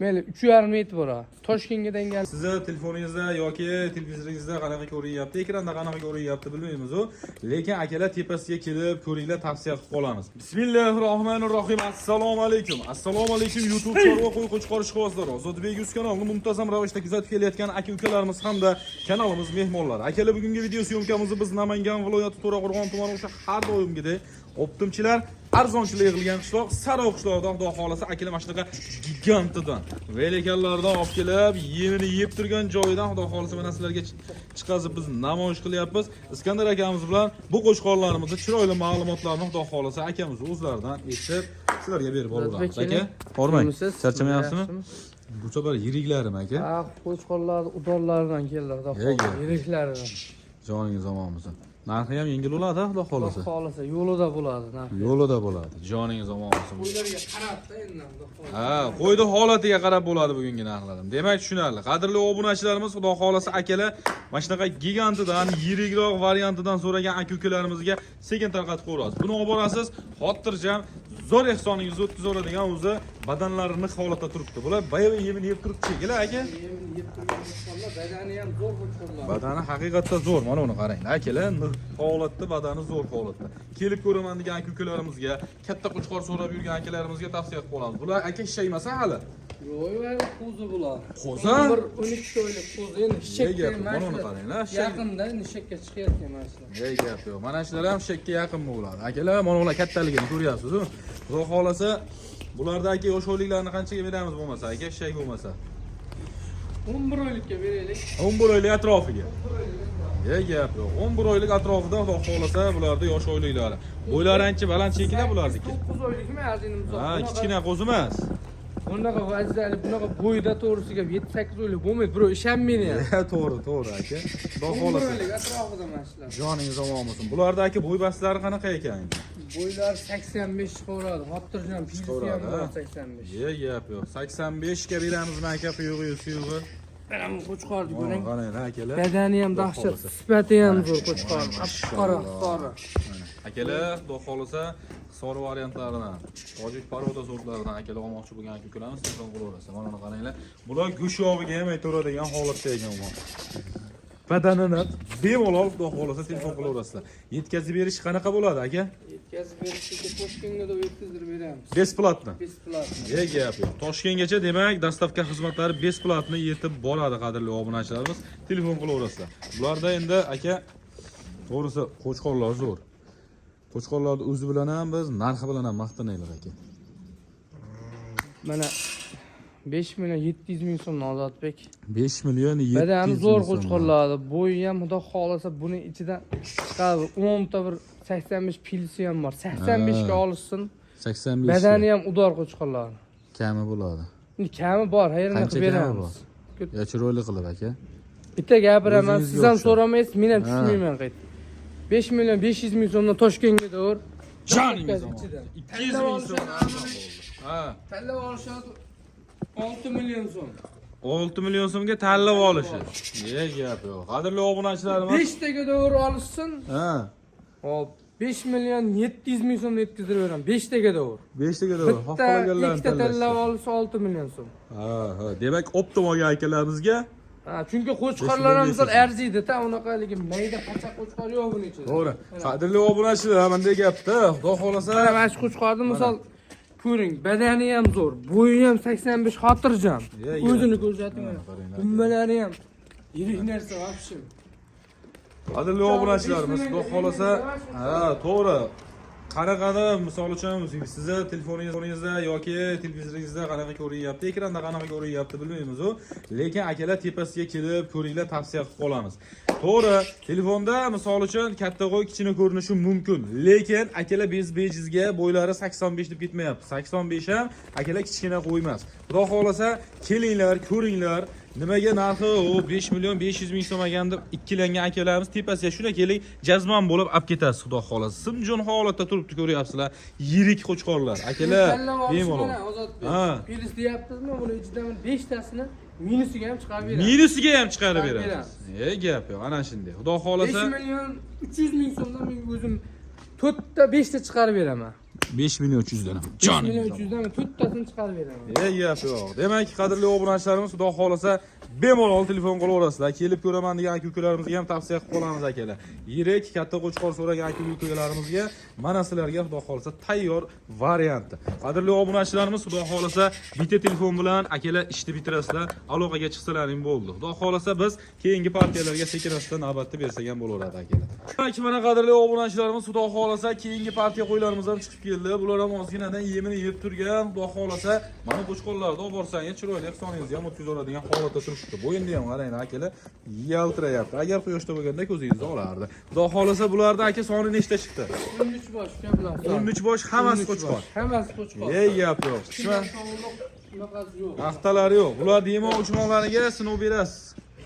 Mayli 3,5 metr bor. Toshkentdan keldi. Sizni telefoningizda yoki televizoringizda qanaqa ko'rinyapti, ekranda qanaqa ko'rinyapti bilmaymiz u. Lekin akalar tepasiga kelib ko'ringlar, tavsiya qilib qolamiz. Bismillahirrohmanirrohim. Assalomu alaykum. Assalomu alaykum YouTube chorva qo'y qo'chqor ishqibozlari. Ozodbek Yuz kanalini muntazam ravishda kuzatib kelayotgan aka-ukalarimiz hamda kanalimiz mehmonlari. Akalar bugungi video syomkamizni biz Namangan viloyati To'raqo'rg'on tumani o'sha har doimgidek optimchilar arzonchilar yig'ilgan qishloq Saroq qishlog'idan Xudo xolasa akalar mana shunaqa gigantidan velikanlardan olib kelib yemini yeb turgan joyidan Xudo xolasa mana sizlarga chiqazib biz namoyish qilyapmiz. Iskandar akamiz bilan bu qo'shqonlarimizni chiroyli ma'lumotlarni Xudo xolasa akamiz o'zlaridan eshitib sizlarga berib boramiz. Aka, hormang. Charchamayapsizmi? Bu sefer yiriklarimi aka? Ha, qo'shqonlar udorlaridan keldi, Xudo xolasa. Yiriklaridan. Joningiz omonmisin. Narxi ham yengil bo'ladi, Xudo xolasa. Xudo xolasa, yo'lida bo'ladi narxi. Yo'lida bo'ladi. Joningiz omon bo'lsin. Qo'ylarga qarab-da endi, Xudo xolasa. Ha, qo'ydi holatiga qarab bo'ladi bugungi narxlarim. Demak, tushunarli. Qadrli obunachilarimiz, Xudo xolasa akalar, mana shunaqa gigantidan, yirikroq variantidan so'ragan aka-ukalarimizga sekin tarqatib qo'yamiz. Buni olib borasiz, xotirjam, zo'r ehsoningizni o'tkazadigan o'zi badanlari niq holatda turibdi. Bular bayab yemini yeb turibdi shekilli, aka. Yemini yeb turgan qo'shqonlar badani ham zo'r qo'shqonlar. Badani haqiqatda zo'r. Mana uni qarang. Akalar, holatda badani zo'r holatda. Kelib ko'raman degan aka-ukalarimizga, katta qo'chqor so'rab yurgan akalarimizga tavsiya qilib qolamiz. Bular aka ishaymasa hali. Yo'q, qo'zi bular. Qo'zi? 12 oylik qo'zi. Endi shekka mana uni qaranglar. Yaqinda endi shekka chiqayotgan mana shular. Ey gap yo'q. Mana shular ham shekka yaqin bo'ladi. Akalar, mana ular kattaligini ko'ryapsiz-ku. Xudo xolasa, bularda aka yosh oyliklarni qanchaga beramiz bo'lmasa, aka shek bo'lmasa. 11 oylikka beraylik. 11 oylik atrofiga. Ey gap yo'q. 11 oylik atrofida Xudo xolasa bularda yosh oyliklari. Bo'ylari ancha baland shekillar bularniki. 9 oylikmi azinim zo'r. Ha, kichkina qo'zi emas. Bunaqa vaziyatli, bunaqa bo'yda to'g'risiga 7-8 oylik bo'lmaydi, bro, ishonmaydi ham. To'g'ri, to'g'ri aka. Xudo 11 xolasa. oylik atrofida mana shular. Joningiz omon bo'lsin. Bularda aka bo'y bastlari qanaqa ekan? Bo'ylar 85 chiqaveradi. Xotirjam pilisi ham bor 85. Ye, gap yo'q. 85 ga beramizmi aka quyug'i, suyug'i? Mana qo'chqorni ko'ring. Qarang, akalar. Badani ham dahshat, sifati ham zo'r qo'chqor. Qora, qora. Akalar, Xudo xolasa, qisor variantlaridan, tojik paroda sortlaridan akalar olmoqchi bo'lgan aka-ukalarimiz telefon qilaverasiz. Mana uni qaranglar. Bular go'sht yog'iga ham aytaveradigan holatda ekan bu. Badanini bemalol Xudo xolasa telefon qilaverasizlar. Yetkazib berish qanaqa bo'ladi aka? Yetkazib berishga Toshkentga yetkazib beramiz. Besplatno. Besplatno. Gap yo'q. Toshkentgacha demak, dastavka xizmatlari besplatno yetib boradi, qadrli obunachilarimiz. Telefon qilaverasizlar. Bularda endi aka to'g'risi qo'chqorlar zo'r. Qo'chqorlarni o'zi bilan ham biz narxi bilan ham maqtanaylik aka. Mana 5 million 700 ming so'm Ozodbek. 5 million 700 ming. Badani zo'r qo'chqorlardi. Bo'yi ham Xudo xolasa buni ichidan chiqadi. 10 ta bir 85 pilisi ham bor. 85 ga olishsin. 85. Badani ham udor qo'chqorlar. Kami bo'ladi. Kami bor, hayrini qilib beramiz. Ya chiroyli qilib aka. Bitta gapiraman, siz ham so'ramaysiz, men ham tushunmayman qayt. 5 million 500 ming so'mdan Toshkentga doğru. Joningiz ichidan. 200 ming so'm. Ha. Tanlab olishadi 6 million so'm. 6 million so'mga tanlab olishi. Ye, gap yo'q. Qadrli obunachilarimiz 5 taga doğru olishsin. Ha. Hop, 5 million 700 ming so'm yetkazib beraman. 5 taga doğru. 5 taga doğru. Xohlaganlarni ikkita tanlab olsa 6 million so'm. Ha. Demak, optim olgan akalarimizga Ha, chunki qo'chqorlar ham misol arziydi-da, unaqaligi mayda qacha qo'chqor yo'q buning ichida. to'g'ri. Qadrli obunachilar, bunday gapda, Xudo xolasa, mana shu qo'chqorni misol ko'ring, badani ham zo'r, bo'yi ham 85 xotirjam. O'zini ko'rsating mana. Dummalari ham yirik narsa вообще. qadrli obunachilarimiz, Xudo xolasa, ha, to'g'ri. Qanaqada misol uchun sizni telefoningizda yoki televizoringizda qanaqa ko'rinyapti, ekranda qanaqa ko'rinyapti bilmaymiz u. Lekin akalar tepasiga kelib ko'ringlar, tavsiya qilib qolamiz. To'g'ri, telefonda misol uchun katta qo'y kichkina ko'rinishi mumkin, lekin akalar bejizga bo'ylari 85 deb ketmayapti. 85 ham akalar kichkina qo'y emas. Xudo xolasa, kelinglar, ko'ringlar. Nimaga narxi u 5 million 500 ming so'm ekan deb ikkilangan akalarimiz tepasiga shuna keling, jazman bo'lib olib ketasiz, Xudo xolasa. Simjon holatda turibdi, ko'ryapsizlar. Yirik qo'chqorlar. Akalar, bemalol. Ha. Pilis deyapsizmi? Buni ichidan 5 tasini minusiga ham chiqarib beramiz. Minusiga ham chiqarib beramiz. Gap yo'q, ana shunday. Xudo xolasa 5 million 300 ming so'mdan men o'zim 4 ta 5 ta chiqarib beraman. 5300 dan. 5300 dan 4tasini chiqarib beraman. Gap yo'q. Demak, qadrli obunachilarimiz, xudo xolasa bemalol telefon qo'laverasizlar. Kelib ko'raman degan aka-ukalarimizga ham tavsiya qilib qolamiz akalar. Yirik, katta qo'chqor so'ragan aka-ukalarimizga mana sizlarga xudo xolasa tayyor varianti. Qadrli obunachilarimiz, xudo xolasa bitta telefon bilan akalar ishni bitirasizlar, aloqaga chiqsalaring bo'ldi. Xudo xolasa biz keyingi partiyalarga sekin-asta navbatda bersak ham bo'laveradi akalar. Demak, mana qadrli obunachilarimiz, xudo xolasa keyingi partiya qo'ylarimiz ham chiqib keldi. Bular ham ozginadan yemini yeb turgan. Xudo xolasa mana qo'chqorlarni olib borsangiz chiroyli soningizni ham o'tkazoladigan holatda turibdi. Bo'yinda ham qarang akalar, yaltirayapti. Agar quyoshda bo'lganda ko'zingizni olardi. Xudo xolasa bularda aka soni nechta chiqdi? 13 bosh bular. 13 bosh, hammasi qo'chqor. Hammasi qo'chqor. Gap yo'q. Bunaqasi yo'q. Haftalari yo'q. Bular demo uchmonlariga sinov berasiz.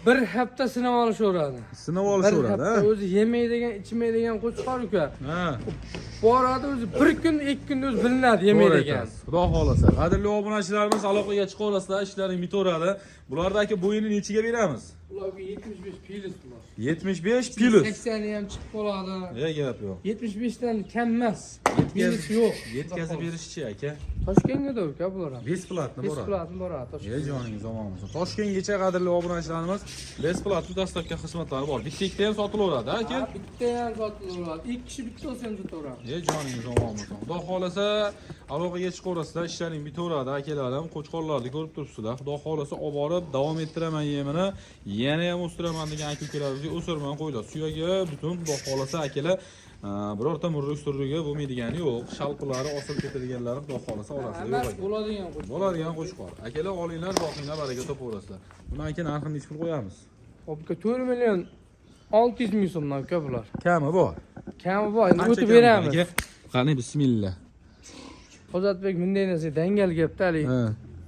Bir hafta sinov olishaveradi. Sinov olishaveradi, ha? O'zi yemaydigan, ichmaydigan qo'chqor uka. Ha. Boradi o'zi 1 kun, 2 kunda o'zi bilinadi yemaydigan. Xudo xolasa. Qadrli obunachilarimiz aloqaga chiqaverasizlar, ishlaring bitaveradi. Bulardagi bo'yini nechiga beramiz? Ularga 75 plus bular. 75 plus. 80 ham chiqib qoladi. Gap yo'q. 75 dan kam emas. Minus yo'q. Yetkazib berishchi aka. Toshkentga uka bular ham. Besplatni boradi. Besplatni boradi Toshkentga. Joningiz omon bo'lsin. Toshkentgacha qadrli obunachilarimiz besplatni dastlabki xizmatlari bor. Bitta-ikkita ham sotilaveradi, aka. Bitta ham sotilaveradi. 2 kishi bitta olsa ham sotaveradi. Joningiz omon bo'lsin. Xudo xolasa aloqaga chiqaverasizlar, ishlaring bitaveradi akalarim. Qo'chqorlarni ko'rib turibsizlar. Xudo xolasa olib borib davom ettiraman yemini, yana ham o'stiraman degan aka-ukalarimizga o'sirman qo'ylar. Suyagi butun xudo xolasa akalar birorta murruk-surrugi bo'lmaydigani yo'q. Shalqilari osilib ketadiganlari xudo xolasa olasizlar. Emas, bo'ladigan qo'chqor. Bo'ladigan qo'chqor. Akalar olinglar, boqinglar, baraka topaverasizlar. Buni aka narxini necha pul qo'yamiz? Obka 4 million 600 ming so'mdan uka bular. Kami bor. Kami bor, endi o'tib beramiz. Qani bismillah. Ozodbek bunday narsa dangal gapda hali.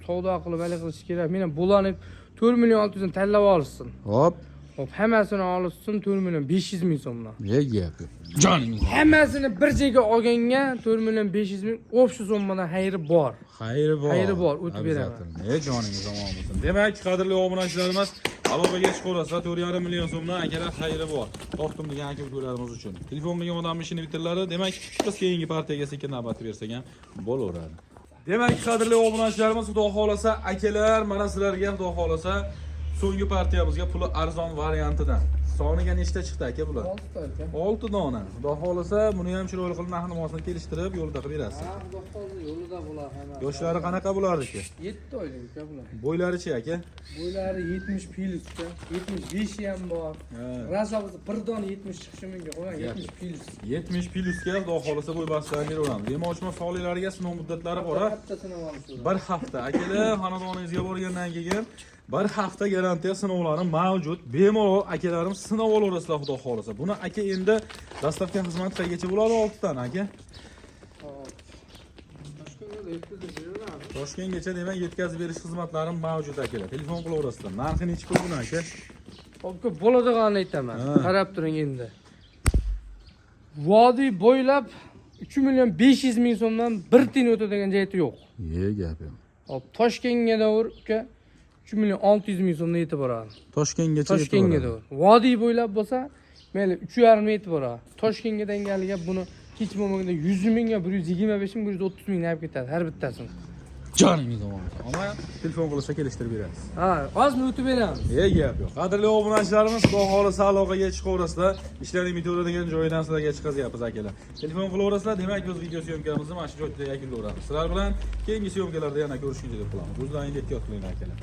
Savdo qilib hali qilish kerak. Meni bulanib 4 million 600 dan tanlab olsin. Hop. Hop, hammasini olsin 4 million 500 ming so'mdan. Gap. Joningiz. Hammasini bir joyga olganga 4 million 500 ming o'sha so'mmadan xayri bor. Xayri bor, o'tib beraman. Joningiz omon bo'lsin. Demak, qadrli obunachilarimiz, aloqaga chiqaverasizlar, 4,5 million so'mdan akalar xayri bor. Topdim degan aka-ukalarimiz uchun. Telefon qilgan odamning ishini bitirlari, demak, biz keyingi partiyaga sekin navbat bersak ham bo'laveradi. Demak, qadrli obunachilarimiz, xudo xolasa akalar, mana sizlarga xudo xolasa so'nggi partiyamizga puli arzon variantidan. Soniga nechta chiqdi aka bular? 6 ta aka. 6 dona. Xudo xolasa buni ham chiroyli qilib narx-navosini kelishtirib yo'lda qilib berasiz. Ha, xudo xolasa yo'lida bular hamma. Yoshlari qanaqa bo'lardi-ki? 7 oylik uka bular. Bo'ylari-chi aka? Bo'ylari 70 plus uka. 75 ham bor. Razavisi bir dona 70 chiqishi mumkin. Qo'ygan 70 plus. 70 plusga xudo xolasa bo'y bastiraverib beraveramiz. Demoqchiman, sog'liqlariga sinov muddatlari bor. Haftasini olishadi. Bir hafta. Akalar, xonadoningizga borgandan keyin bir hafta garantiya sinovlari mavjud. Bemalol akalarim sinov olaverasizlar xudo xolasa. Buni aka endi dastlabki xizmat qaygacha bo'ladi 6 dan aka? Toshkentgacha demak yetkazib berish xizmatlari mavjud akalar. Telefon qilaverasizlar. Narxi necha pul buni aka? Aka bo'ladiganini aytaman. Qarab turing endi. Vodiy bo'ylab 3 million 500 ming so'mdan bir tiyin o'tadigan joyi yo'q. Gap yo'q. Hop, Toshkentga davr uka 3 million 600 ming so'mdan yetib boradi. Toshkentga davr. Vodiy bo'ylab bo'lsa, mayli 3,5 yetib boradi. Toshkentga dangalga buni hech bo'lmaganda 100 mingga 125 ming, 130 ming olib ketadi har bittasini. Joningiz omon. Ammo telefon qilsa kelishtirib beramiz. Ha, hozir o'tib beramiz. Gap yo'q. Qadrli obunachilarimiz, xudo xolasa aloqaga chiqaverasizlar. Ishlaring bitaveradigan joyidan sizlarga chiqazyapmiz akalar. Telefon qilaverasizlar, demak biz video syomkamizni mana shu joyda yakunlayveramiz. Sizlar bilan keyingi syomkalarda yana ko'rishguncha deb qilamiz. O'zlaringiz ehtiyot qiling akalar.